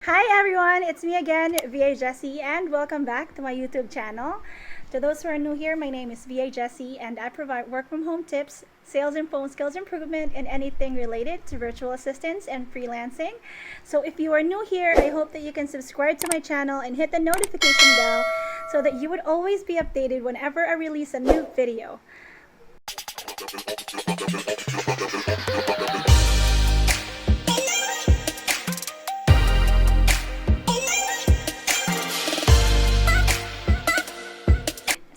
Hi everyone, it's me again, VA Jessie, and welcome back to my YouTube channel. To those who are new here, my name is VA Jessie, and I provide work from home tips, sales and phone skills improvement, and anything related to virtual assistants and freelancing. So if you are new here, I hope that you can subscribe to my channel and hit the notification bell so that you would always be updated whenever I release a new video.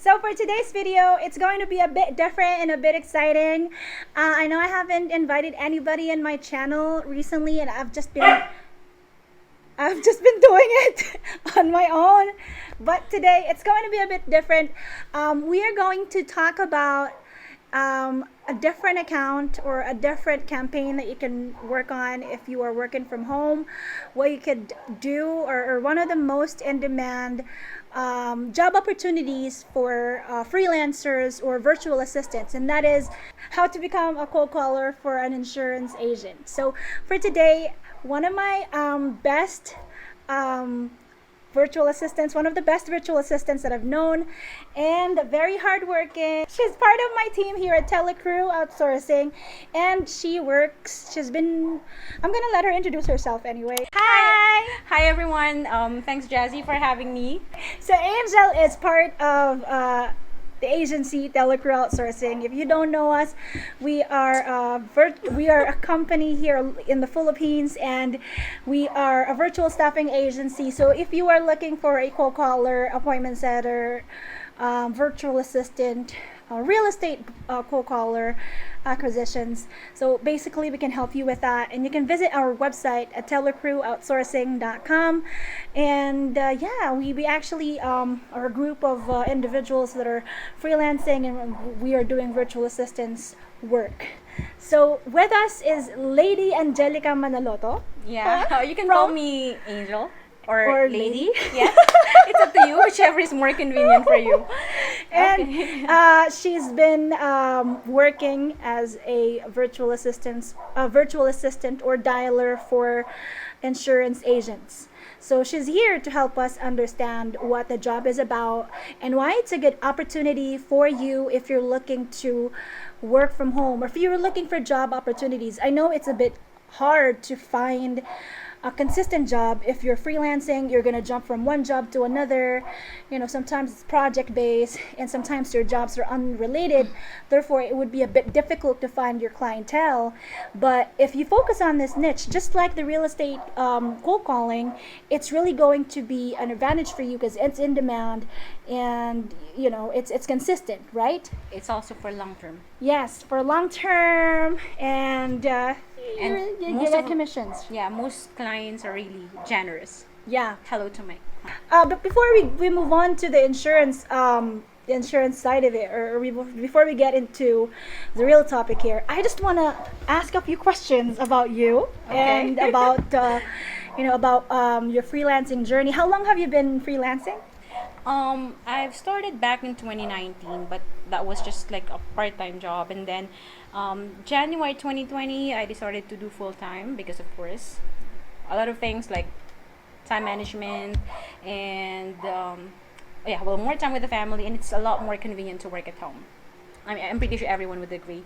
So for today's video, it's going to be a bit different and a bit exciting. I know I haven't invited anybody in my channel recently, and I've just been doing it on my own. But today, it's going to be a bit different. We are going to talk about a different account or a different campaign that you can work on if you are working from home, what you could do, or one of the most in-demand job opportunities for freelancers or virtual assistants, and that is how to become a cold caller for an insurance agent. So for today, one of my best virtual assistants, one of the best virtual assistants that I've known, and very hardworking. She's part of my team here at Telecrew Outsourcing, and she's been, I'm gonna let her introduce herself anyway. Hi! Hi everyone. Thanks Jazzy for having me. So Angel is part of the agency Telecrew Outsourcing. If you don't know us, we are a company here in the Philippines, and we are a virtual staffing agency. So if you are looking for a cold caller, appointment setter, virtual assistant, real estate cold caller acquisitions, so basically we can help you with that, and you can visit our website at telecrewoutsourcing.com. And we actually are a group of individuals that are freelancing, and we are doing virtual assistance work. So with us is Lady Angelica Manaloto. Yeah, you can call me Angel or Lady. Yeah, it's up to you, whichever is more convenient for you. And Okay. she's been working as a virtual assistant or dialer for insurance agents. So she's here to help us understand what the job is about and why it's a good opportunity for you if you're looking to work from home or if you're looking for job opportunities. I know it's a bit hard to find a consistent job. If you're freelancing, you're going to jump from one job to another. Sometimes it's project based, and sometimes your jobs are unrelated. Therefore, it would be a bit difficult to find your clientele. But if you focus on this niche, just like the real estate cold calling, it's really going to be an advantage for you because it's in demand, and it's consistent, right? It's also for long term. Yes, for long term, and you most get of commissions. Yeah, most clients are really generous. Yeah. Hello to my. But before we move on to the insurance side of it, before we get into the real topic here, I just want to ask a few questions about you. Okay. And about your freelancing journey. How long have you been freelancing? I've started back in 2019, but that was just like a part-time job, and then January 2020, I decided to do full-time because, of course, a lot of things like time management and more time with the family, and it's a lot more convenient to work at home. I'm pretty sure everyone would agree.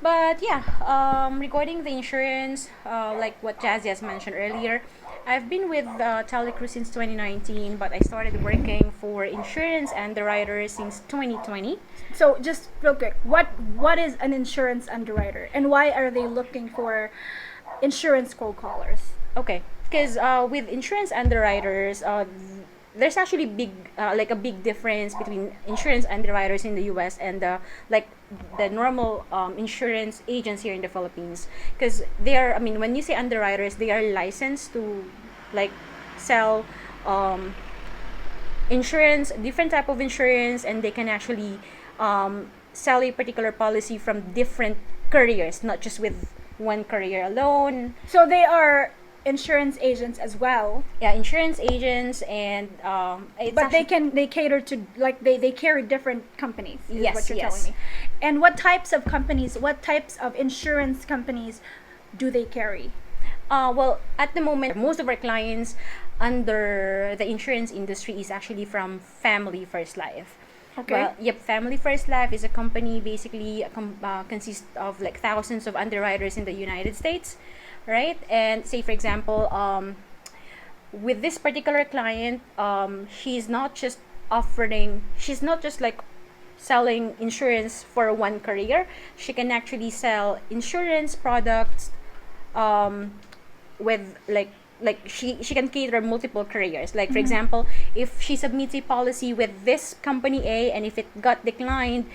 But yeah, regarding the insurance, like what Jazzy has mentioned earlier, I've been with Telecrew since 2019, but I started working for insurance underwriters since 2020. So just real quick, what is an insurance underwriter, and why are they looking for insurance cold callers? Okay, because with insurance underwriters, there's actually a big difference between insurance underwriters in the U.S. and the normal insurance agents here in the Philippines. Because when you say underwriters, they are licensed to sell insurance, different type of insurance, and they can actually sell a particular policy from different carriers, not just with one carrier alone. So they are insurance agents as well. Yeah, insurance agents, and But they cater to, they carry different companies, is Yes, what you're yes. telling me. And what types of insurance companies do they carry? Well, at the moment, most of our clients under the insurance industry is actually from Family First Life. Okay. Well, yep, Family First Life is a company basically consists of like thousands of underwriters in the United States, right? And say, for example, with this particular client, she's not just like selling insurance for one career. She can actually sell insurance products um, with she can cater multiple careers. Like for example, if she submits a policy with this company A and if it got declined,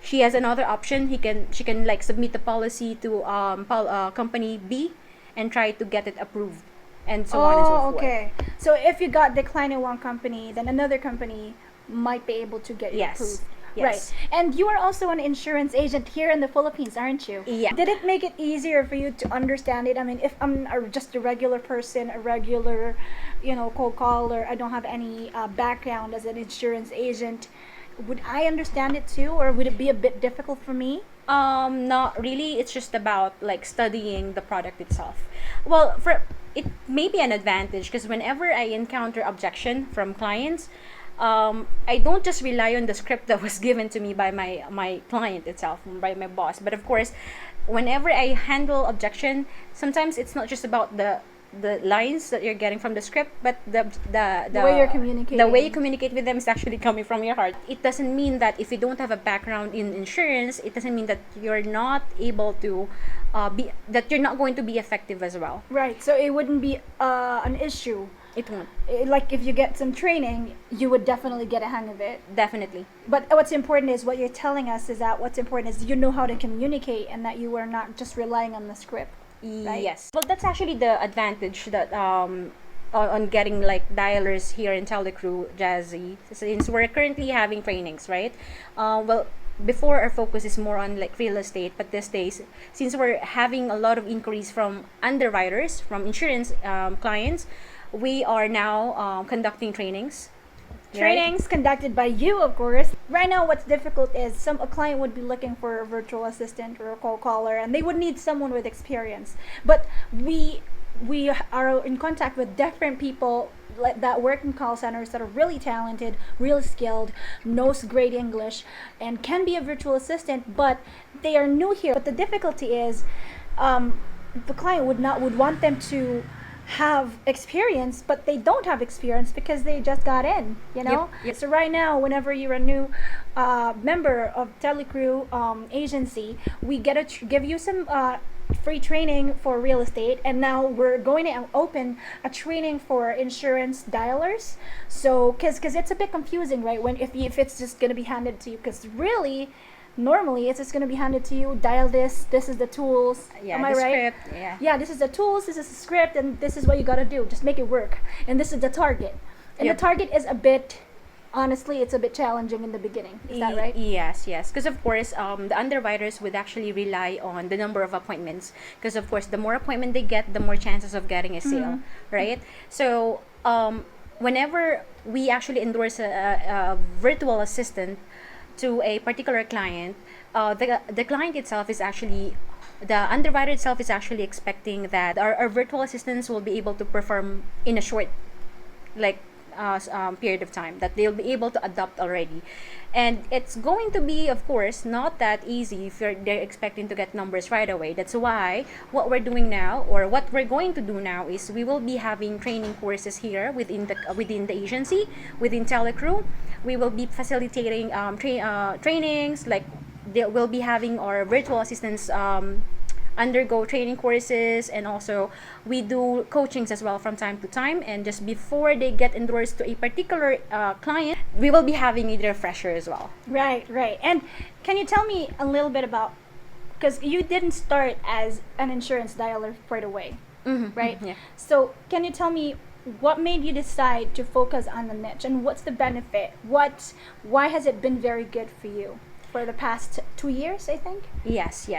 she has another option. She can like submit the policy to company B and try to get it approved, and so on and so Oh, forth. okay. So if you got declined in one company, then another company might be able to get you Yes. approved. Yes. Right. And you are also an insurance agent here in the Philippines, aren't you? Yeah. Did it make it easier for you to understand it? I mean, if I'm just a regular person, a regular, cold caller, I don't have any background as an insurance agent, would I understand it too, or would it be a bit difficult for me? Not really. It's just about like studying the product itself. Well, for it may be an advantage because whenever I encounter objection from clients, I don't just rely on the script that was given to me by my client itself, by my boss. But of course, whenever I handle objection, sometimes it's not just about the lines that you're getting from the script, but the way you're communicating. the way you communicate with them is actually coming from your heart. It doesn't mean that if you don't have a background in insurance, it doesn't mean that you're not able to that you're not going to be effective as well. Right. So it wouldn't be an issue. It won't. Like if you get some training, you would definitely get a hang of it. Definitely. But what's important is what you're telling us is that what's important is you know how to communicate and that you are not just relying on the script. Right? Yes. Well, that's actually the advantage that on getting like dialers here in Telecrew, Jazzy, since we're currently having trainings, right? Well, before our focus is more on like real estate, but these days, since we're having a lot of inquiries from underwriters, from insurance clients, we are now conducting trainings. Trainings conducted by you, of course. Right now, what's difficult is a client would be looking for a virtual assistant or a cold caller, and they would need someone with experience. But we are in contact with different people that work in call centers that are really talented, really skilled, knows great English, and can be a virtual assistant. But they are new here. But the difficulty is, the client would want them to have experience, but they don't have experience because they just got in, Yep. So right now, whenever you're a new member of Telecrew agency, we get give you some free training for real estate, and now we're going to open a training for insurance dialers. So because it's a bit confusing, right, when if it's just going to be handed to you, because really normally it's just going to be handed to you, dial this is the tools. Yeah, am I the right? script, yeah. Yeah, this is the tools, this is the script, and this is what you got to do, just make it work, and this is the target, and Yep. the target is a bit, honestly, it's a bit challenging in the beginning. Is that right? Yes, yes. Because of course, the underwriters would actually rely on the number of appointments. Because of course, the more appointment they get, the more chances of getting a sale, right? So, whenever we actually endorse a virtual assistant to a particular client, the client itself is actually the underwriter itself is actually expecting that our virtual assistants will be able to perform in a short like period of time, that they'll be able to adopt already. And it's going to be, of course, not that easy if they're expecting to get numbers right away. That's why what we're doing now, or what we're going to do now, is we will be having training courses here within the agency, within Telecrew. We will be facilitating trainings, like we'll be having our virtual assistants undergo training courses, and also we do coachings as well from time to time. And just before they get endorsed to a particular client, we will be having a refresher as well. Right. And can you tell me a little bit about, because you didn't start as an insurance dialer right away, right? Yeah. So can you tell me what made you decide to focus on the niche, and what's the benefit? Why has it been very good for you for the past 2 years, I think? Yes.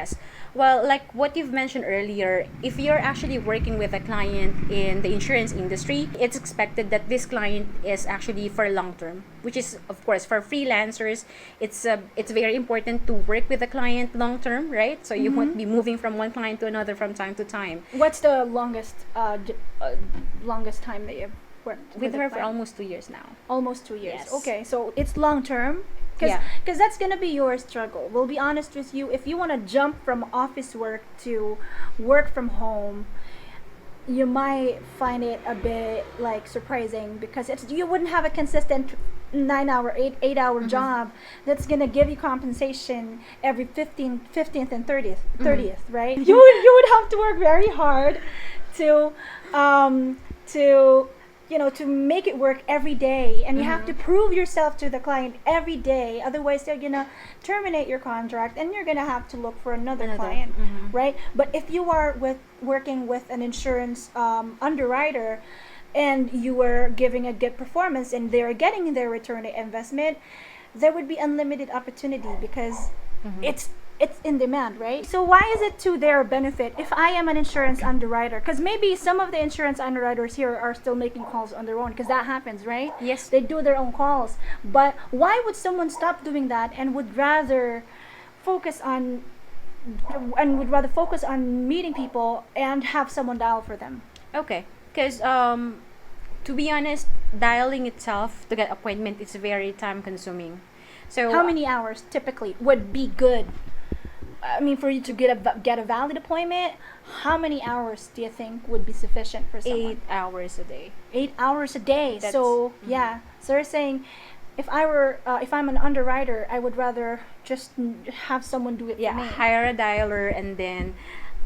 Well, like what you've mentioned earlier, if you're actually working with a client in the insurance industry, it's expected that this client is actually for long term, which is of course for freelancers, it's very important to work with a client long term, right? So you won't be moving from one client to another from time to time. What's the longest time that you've worked With a her for client? almost 2 years now. Almost 2 years. Yes. Okay, so it's long term. Because Yeah. that's gonna be your struggle. We'll be honest with you. If you want to jump from office work to work from home, you might find it a bit like surprising because you wouldn't have a consistent 9 hour, 8 hour job that's gonna give you compensation every 15th and 30th, right? You would have to work very hard to to to make it work every day, and you have to prove yourself to the client every day, otherwise they're gonna terminate your contract and you're gonna have to look for another client, right? But if you are working with an insurance underwriter and you were giving a good performance and they're getting their return on investment, there would be unlimited opportunity because it's in demand, right? So why is it to their benefit if I am an insurance underwriter? Because maybe some of the insurance underwriters here are still making calls on their own, because that happens, right? Yes. They do their own calls. But why would someone stop doing that and would rather focus on meeting people and have someone dial for them? Okay. Because to be honest, dialing itself to get appointment is very time consuming. So How many hours typically would be good? I mean, for you to get a valid appointment, how many hours do you think would be sufficient for someone? 8 hours a day. 8 hours a day. That's- So yeah, so they're saying, if I'm an underwriter, I would rather just have someone do it Yeah, for me. hire a dialer and then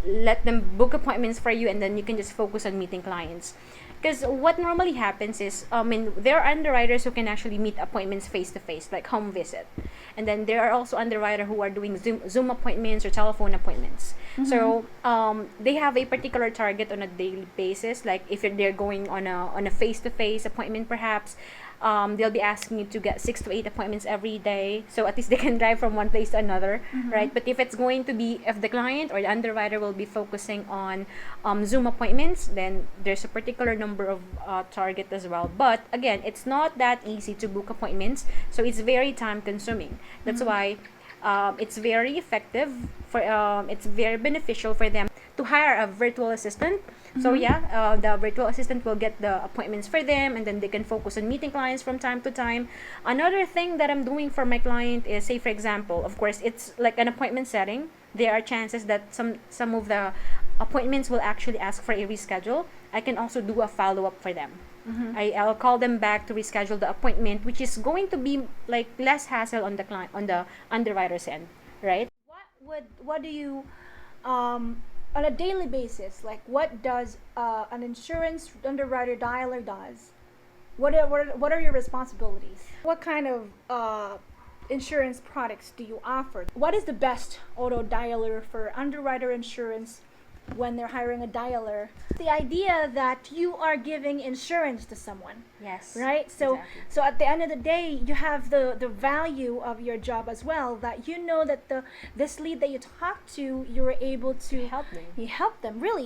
let them book appointments for you, and then you can just focus on meeting clients. Because what normally happens is, there are underwriters who can actually meet appointments face to face, like home visit, and then there are also underwriters who are doing Zoom appointments or telephone appointments. So they have a particular target on a daily basis. Like if they're going on a face to face appointment, perhaps. They'll be asking you to get 6 to 8 appointments every day, so at least they can drive from one place to another, right? But if the client or the underwriter will be focusing on Zoom appointments, then there's a particular number of target as well. But again, it's not that easy to book appointments, so it's very time consuming. That's why it's very effective it's very beneficial for them to hire a virtual assistant. So the virtual assistant will get the appointments for them, and then they can focus on meeting clients from time to time. Another thing that I'm doing for my client is, say for example, of course it's like an appointment setting. There are chances that some of the appointments will actually ask for a reschedule. I can also do a follow-up for them. I'll call them back to reschedule the appointment, which is going to be like less hassle on the client, on the underwriter's end, right? What do you on a daily basis, like what does an insurance underwriter dialer does? What are your responsibilities? What kind of insurance products do you offer? What is the best auto dialer for underwriter insurance when they're hiring a dialer? The idea that you are giving insurance to someone, Yes. right? So Exactly. so at the end of the day, you have the value of your job as well, that you know that this lead that you talk to, you were able to Help them. you help them really.